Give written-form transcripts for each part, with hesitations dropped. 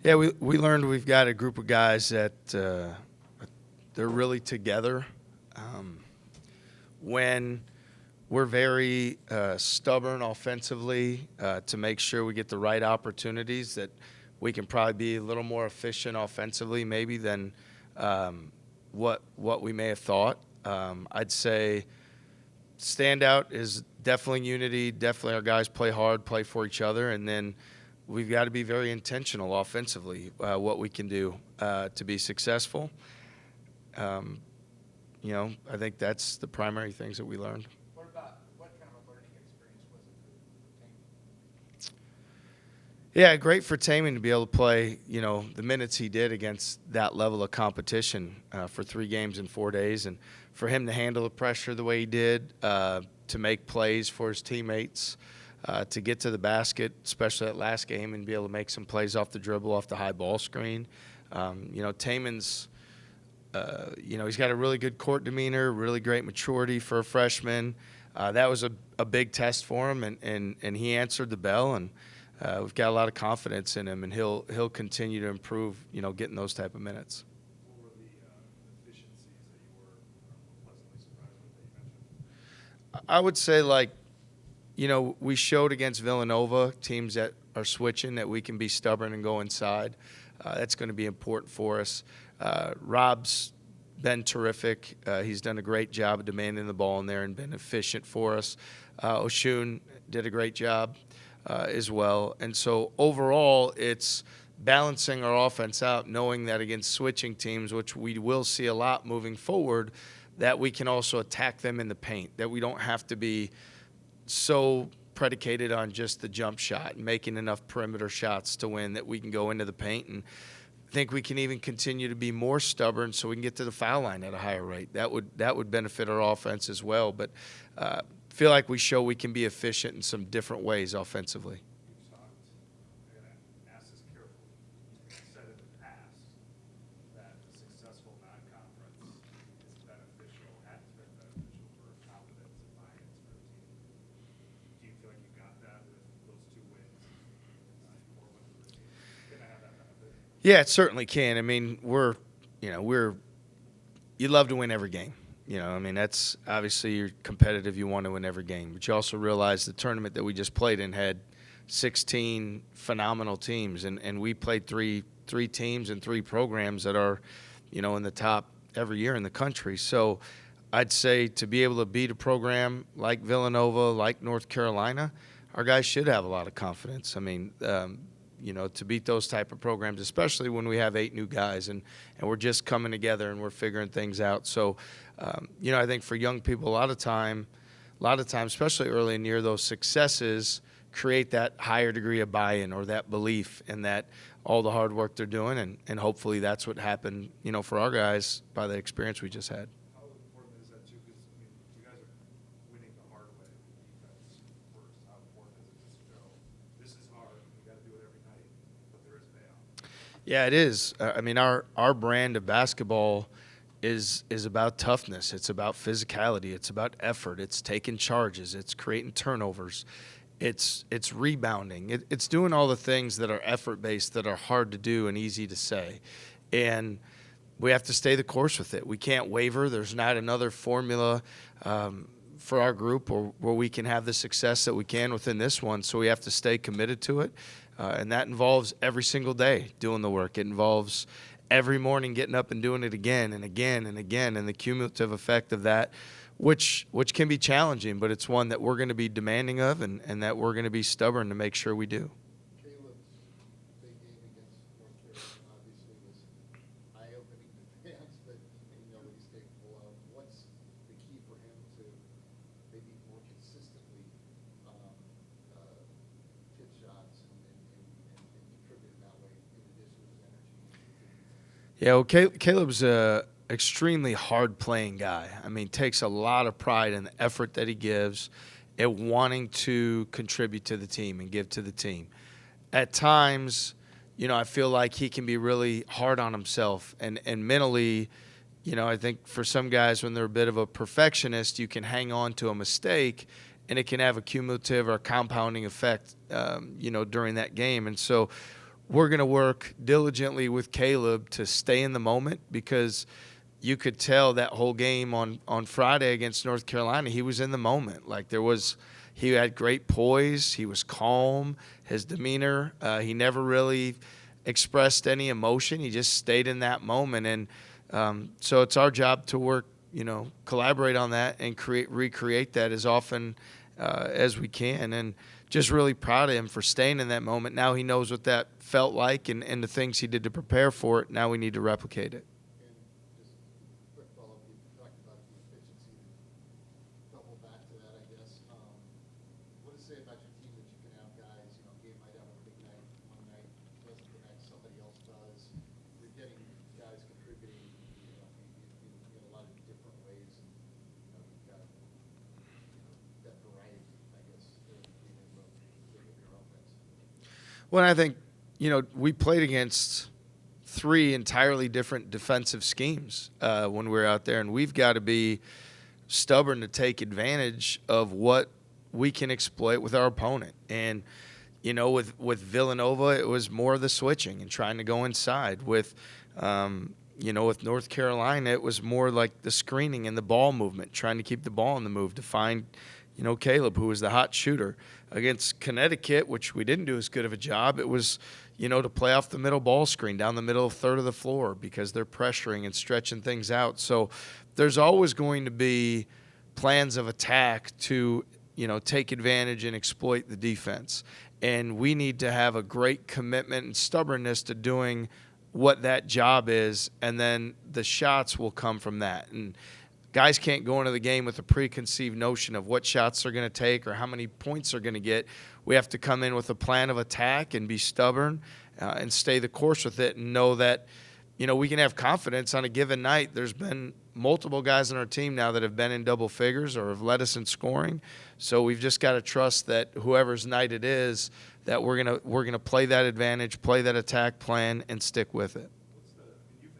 Yeah, we learned we've got a group of guys that they're really together. Um, when we're very stubborn offensively to make sure we get the right opportunities, that we can probably be a little more efficient offensively maybe than what we may have thought. I'd say standout is definitely unity. Definitely our guys play hard, play for each other, and then we've got to be very intentional offensively what we can do to be successful. Um, I think that's the primary things that we learned. What kind of a learning experience was it for Taman? Yeah, great for Taman to be able to play, the minutes he did against that level of competition for 3 games in 4 days, and for him to handle the pressure the way he did, to make plays for his teammates, to get to the basket, especially that last game, and be able to make some plays off the dribble, off the high ball screen. Taman's, he's got a really good court demeanor, really great maturity for a freshman. That was a big test for him, and he answered the bell, and we've got a lot of confidence in him, and he'll continue to improve, getting those type of minutes. What were the efficiencies that you were pleasantly surprised with that you mentioned? I would say, we showed against Villanova, teams that are switching, that we can be stubborn and go inside. That's going to be important for us. Rob's been terrific. He's done a great job of demanding the ball in there and been efficient for us. Oshun did a great job as well. And so overall, it's balancing our offense out, knowing that against switching teams, which we will see a lot moving forward, that we can also attack them in the paint, that we don't have to be so predicated on just the jump shot and making enough perimeter shots to win, that we can go into the paint, and think we can even continue to be more stubborn so we can get to the foul line at a higher rate. That would benefit our offense as well. But feel like we show we can be efficient in some different ways offensively. You've talked, I got to ask this carefully. You've said in the past that a successful non-conference is beneficial, has been beneficial for confidence and buy-ins for a team. Do you feel like you got that with those 2 wins in Portland for the team? Can I have that benefit? Yeah, it certainly can. I mean, you love to win every game. That's obviously you're competitive. You want to win every game. But you also realize the tournament that we just played in had 16 phenomenal teams. And we played three teams and 3 programs that are, in the top every year in the country. So I'd say to be able to beat a program like Villanova, like North Carolina, our guys should have a lot of confidence. To beat those type of programs, especially when we have 8 new guys and we're just coming together and we're figuring things out. So, I think for young people, a lot of time, especially early in the year, those successes create that higher degree of buy-in or that belief in that all the hard work they're doing, and hopefully that's what happened, for our guys by the experience we just had. How important is that too? Because you guys are winning the hard way with defense first. How important is it to show this is hard? You got to do it every night, but there is payoff. Yeah, it is. Our brand of basketball is about toughness. It's about physicality. It's about effort. It's taking charges. It's creating turnovers. It's rebounding. It's doing all the things that are effort-based that are hard to do and easy to say. And we have to stay the course with it. We can't waver. There's not another formula for our group where we can have the success that we can within this one. So we have to stay committed to it. And that involves every single day doing the work. It involves every morning getting up and doing it again and again and again, and the cumulative effect of that, which can be challenging, but it's one that we're going to be demanding of and that we're going to be stubborn to make sure we do. Caleb's big game against North Carolina obviously was eye-opening to fans, but he know what he's capable of. What's the key for him to maybe more consistently hit shots and contribute in that way in addition to his energy? Yeah, well, Caleb's a extremely hard-playing guy. Takes a lot of pride in the effort that he gives at wanting to contribute to the team and give to the team. At times, I feel like he can be really hard on himself and mentally. I think for some guys, when they're a bit of a perfectionist, you can hang on to a mistake and it can have a cumulative or compounding effect, during that game. And so we're going to work diligently with Caleb to stay in the moment, because you could tell that whole game on Friday against North Carolina, he was in the moment. Like, he had great poise. He was calm. His demeanor, he never really expressed any emotion. He just stayed in that moment. And so it's our job to work, collaborate on that and recreate that as often as we can. And just really proud of him for staying in that moment. Now he knows what that felt like and the things he did to prepare for it. Now we need to replicate it. And just quick follow-up, you talked about the efficiency, double back to that, I guess. What does it say about your team that you can have guys, game might have a big night one night, doesn't the next, somebody else does. You're getting guys contributing, in a lot of different ways. And, you've got, that variety, I guess, being able to give your offense. Well, I think, we played against 3 entirely different defensive schemes when we were out there, and we've got to be stubborn to take advantage of what we can exploit with our opponent. And, with Villanova, it was more of the switching and trying to go inside. With North Carolina, it was more like the screening and the ball movement, trying to keep the ball on the move to find, Caleb, who was the hot shooter. Against Connecticut, which we didn't do as good of a job, it was, to play off the middle ball screen down the middle third of the floor, because they're pressuring and stretching things out. So there's always going to be plans of attack to, take advantage and exploit the defense. And we need to have a great commitment and stubbornness to doing what that job is, and then the shots will come from that. And guys can't go into the game with a preconceived notion of what shots they're going to take or how many points they're going to get. We have to come in with a plan of attack and be stubborn and stay the course with it, and know that, we can have confidence on a given night. There's been multiple guys on our team now that have been in double figures or have led us in scoring. So we've just got to trust that whoever's night it is, that we're gonna play that advantage, play that attack plan, and stick with it. You've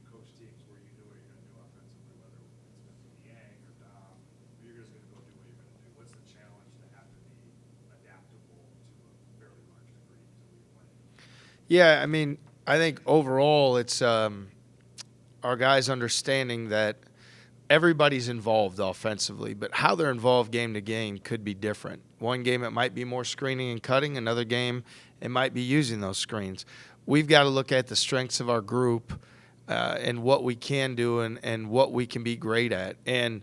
coached teams where you knew what you're going to do offensively, whether it's been Yang or Dom, or you're just going to go do what you're going to do. What's the challenge to have to be adaptable to a fairly large degree until you play? Yeah, I think overall it's our guys understanding that everybody's involved offensively, but how they're involved game to game could be different. One game it might be more screening and cutting. Another game it might be using those screens. We've got to look at the strengths of our group and what we can do and what we can be great at. And,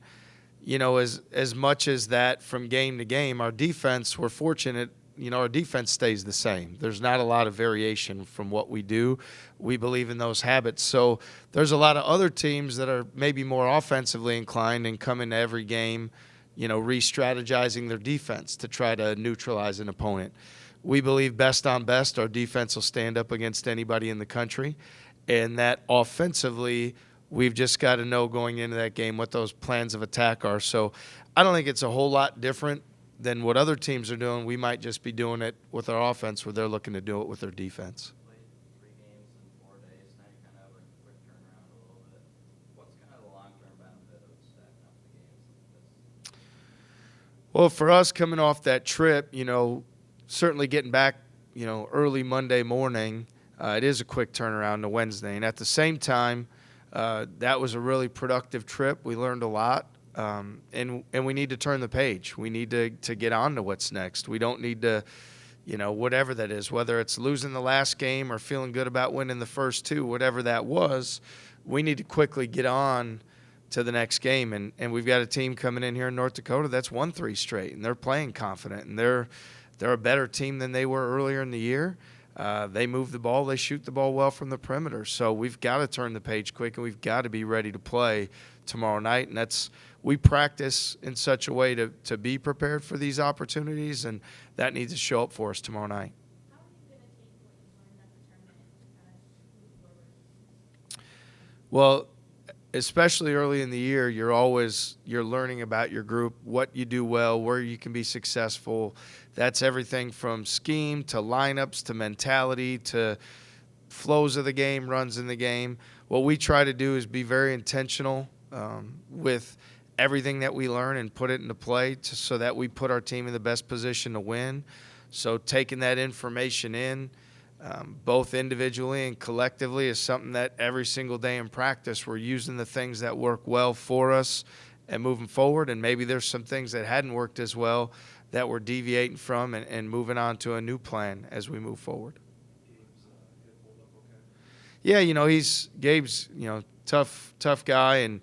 as much as that from game to game, our defense, we're fortunate, our defense stays the same. There's not a lot of variation from what we do. We believe in those habits. So there's a lot of other teams that are maybe more offensively inclined and come into every game, re-strategizing their defense to try to neutralize an opponent. We believe best on best, our defense will stand up against anybody in the country. And that offensively, we've just got to know going into that game what those plans of attack are. So I don't think it's a whole lot different than what other teams are doing. We might just be doing it with our offense where they're looking to do it with their defense. Played 3 games in 4 days. Now you kind of have a quick turnaround a little bit. What's kind of the long-term benefit of stacking up the games like this? Well, for us coming off that trip, certainly getting back, early Monday morning, it is a quick turnaround to Wednesday. And at the same time, that was a really productive trip. We learned a lot. And we need to turn the page. We need to get on to what's next. We don't need to, whatever that is, whether it's losing the last game or feeling good about winning the first 2, whatever that was, we need to quickly get on to the next game. And we've got a team coming in here in North Dakota that's won 3 straight, and they're playing confident, and they're a better team than they were earlier in the year. They move the ball. They shoot the ball well from the perimeter. So we've got to turn the page quick, and we've got to be ready to play tomorrow night. And we practice in such a way to be prepared for these opportunities, and that needs to show up for us tomorrow night. How are you going to take what you learned at the tournament and move forward? Well, especially early in the year, you're learning about your group, what you do well, where you can be successful. That's everything from scheme to lineups to mentality to flows of the game, runs in the game. What we try to do is be very intentional with everything that we learn and put it into play so that we put our team in the best position to win. So taking that information in, both individually and collectively, is something that every single day in practice we're using the things that work well for us and moving forward. And maybe there's some things that hadn't worked as well that we're deviating from and moving on to a new plan as we move forward. Gabe's hip hold up okay? Yeah, Gabe's tough guy, and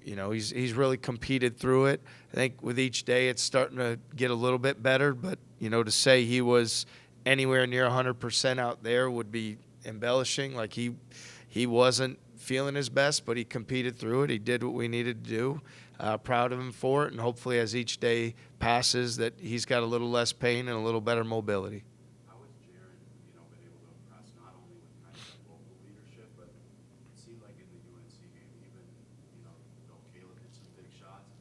he's really competed through it. I think with each day it's starting to get a little bit better, but to say he was anywhere near 100% out there would be embellishing. Like he wasn't feeling his best, but he competed through it. He did what we needed to do. Proud of him for it, and hopefully as each day passes that he's got a little less pain and a little better mobility. How has Jaron, been able to impress not only with kind of that local leadership, but it seemed like in the UNC game, even, though Caleb hit some big shots,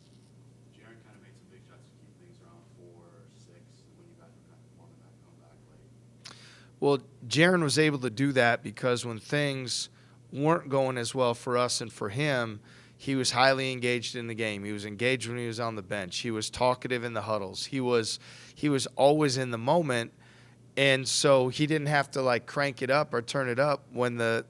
Jaron kind of made some big shots to keep things around 4 or 6 when you guys were kind of forming that comeback late. Well, Jaron was able to do that because when things weren't going as well for us and for him, he was highly engaged in the game. He was engaged when he was on the bench. He was talkative in the huddles. He was always in the moment, and so he didn't have to crank it up or turn it up when the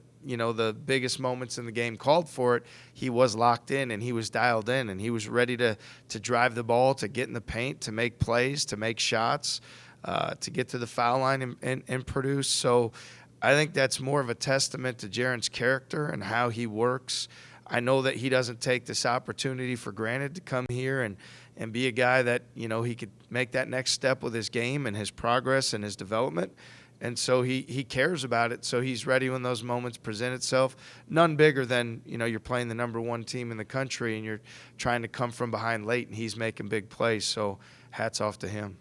biggest moments in the game called for it. He was locked in and he was dialed in and he was ready to drive the ball, to get in the paint, to make plays, to make shots, to get to the foul line and produce. So I think that's more of a testament to Jaron's character and how he works. I know that he doesn't take this opportunity for granted to come here and be a guy that, he could make that next step with his game and his progress and his development. And so he cares about it. So he's ready when those moments present itself. None bigger than, you're playing the number 1 team in the country and you're trying to come from behind late and he's making big plays. So hats off to him.